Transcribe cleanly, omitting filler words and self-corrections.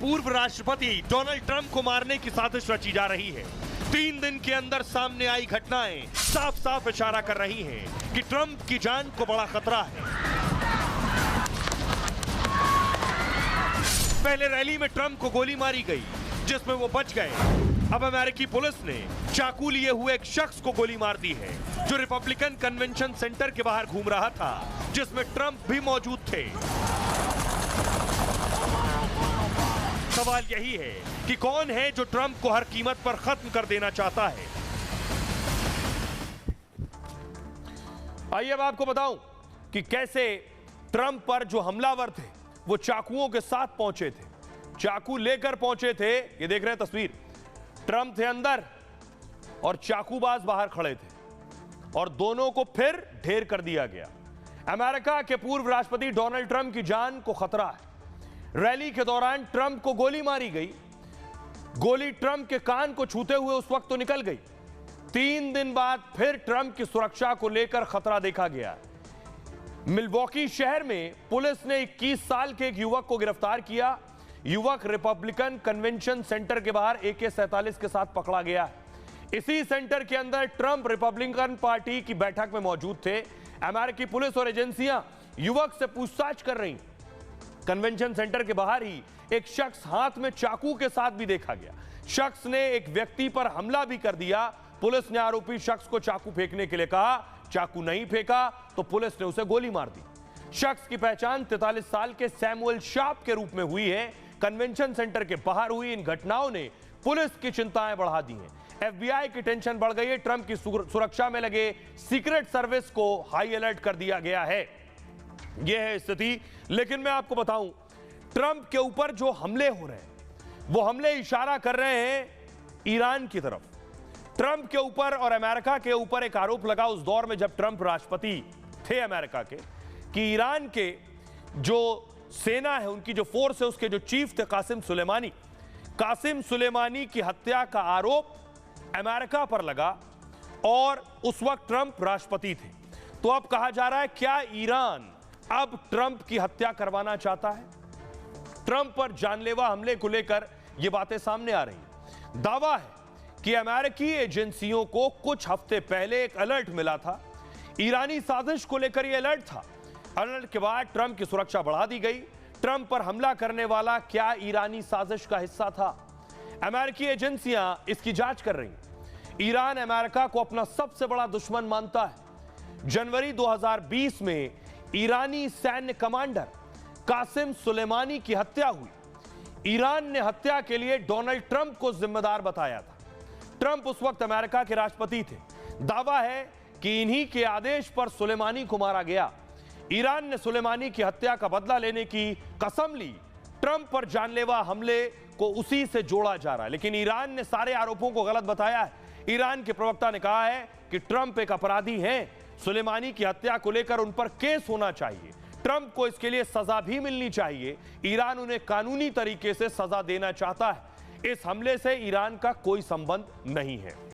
पूर्व राष्ट्रपति Donald Trump को मारने की साजिश रची जा रही है। 3 दिन के अंदर सामने आई घटनाएं साफ साफ इशारा कर रही हैं कि ट्रंप की जान को बड़ा खतरा है। पहले रैली में ट्रंप को गोली मारी गई, जिसमें वो बच गए। अब अमेरिकी पुलिस ने चाकू लिए हुए एक शख्स को गोली मार दी है, जो रिपब्लिकन कन्वेंशन सेंटर के बाहर घूम रहा था, जिसमें ट्रंप भी मौजूद थे। सवाल यही है कि कौन है जो ट्रंप को हर कीमत पर खत्म कर देना चाहता है। आइए अब आपको बताऊं कि कैसे ट्रंप पर जो हमलावर थे वो चाकुओं के साथ पहुंचे थे, चाकू लेकर पहुंचे थे। ये देख रहे हैं तस्वीर, ट्रंप थे अंदर और चाकूबाज बाहर खड़े थे और दोनों को फिर ढेर कर दिया गया। अमेरिका के पूर्व राष्ट्रपति डोनाल्ड ट्रंप की जान को खतरा है। रैली के दौरान ट्रंप को गोली मारी गई। गोली ट्रंप के कान को छूते हुए उस वक्त तो निकल गई। 3 दिन बाद फिर ट्रंप की सुरक्षा को लेकर खतरा देखा गया। मिल्वॉकी शहर में पुलिस ने 21 साल के एक युवक को गिरफ्तार किया। युवक रिपब्लिकन कन्वेंशन सेंटर के बाहर AK-47 के साथ पकड़ा गया। इसी सेंटर के अंदर ट्रंप रिपब्लिकन पार्टी की बैठक में मौजूद थे। अमेरिकी पुलिस और एजेंसियां युवक से पूछताछ कर रही। कन्वेंशन सेंटर के बाहर ही एक शख्स हाथ में चाकू के साथ भी देखा गया। शख्स ने एक व्यक्ति पर हमला भी कर दिया। पुलिस ने आरोपी शख्स को चाकू फेंकने के लिए कहा, चाकू नहीं फेंका तो पुलिस ने उसे गोली मार दी। शख्स की पहचान 43 साल के सैमुअल शार्प के रूप में हुई है। कन्वेंशन सेंटर के बाहर हुई इन घटनाओं ने पुलिस की चिंताएं बढ़ा दी हैं। FBI की टेंशन बढ़ गई है। ट्रंप की सुरक्षा में लगे सीक्रेट सर्विस को हाई अलर्ट कर दिया गया है। यह है स्थिति। लेकिन मैं आपको बताऊं, ट्रंप के ऊपर जो हमले हो रहे हैं वो हमले इशारा कर रहे हैं ईरान की तरफ। ट्रंप के ऊपर और अमेरिका के ऊपर एक आरोप लगा उस दौर में जब ट्रंप राष्ट्रपति थे अमेरिका के, कि ईरान के जो सेना है, उनकी जो फोर्स है, उसके जो चीफ थे कासिम सुलेमानी की हत्या का आरोप अमेरिका पर लगा और उस वक्त ट्रंप राष्ट्रपति थे। तो अब कहा जा रहा है क्या ईरान अब ट्रंप की हत्या करवाना चाहता है? ट्रंप पर जानलेवा हमले को लेकर यह बातें सामने आ रही हैं। दावा है कि अमेरिकी एजेंसियों को कुछ हफ्ते पहले एक अलर्ट मिला था। ईरानी साजिश को लेकर यह अलर्ट था। अलर्ट के बाद ट्रंप की सुरक्षा बढ़ा दी गई। ट्रंप पर हमला करने वाला क्या ईरानी साजिश का हिस्सा था? अमेरिकी एजेंसियां इसकी जांच कर रही। ईरान अमेरिका को अपना सबसे बड़ा दुश्मन मानता है। जनवरी 2020 में ईरानी सैन्य कमांडर कासिम सुलेमानी की हत्या हुई। ईरान ने हत्या के लिए डोनाल्ड ट्रंप को जिम्मेदार बताया था। ट्रंप उस वक्त अमेरिका के राष्ट्रपति थे। दावा है कि इन्हीं के आदेश पर सुलेमानी को मारा गया। ईरान ने सुलेमानी की हत्या का बदला लेने की कसम ली। ट्रंप पर जानलेवा हमले को उसी से जोड़ा जा रहा है, लेकिन ईरान ने सारे आरोपों को गलत बताया है। ईरान के प्रवक्ता ने कहा है कि ट्रंप एक अपराधी हैं। सुलेमानी की हत्या को लेकर उन पर केस होना चाहिए। ट्रंप को इसके लिए सजा भी मिलनी चाहिए। ईरान उन्हें कानूनी तरीके से सजा देना चाहता है। इस हमले से ईरान का कोई संबंध नहीं है।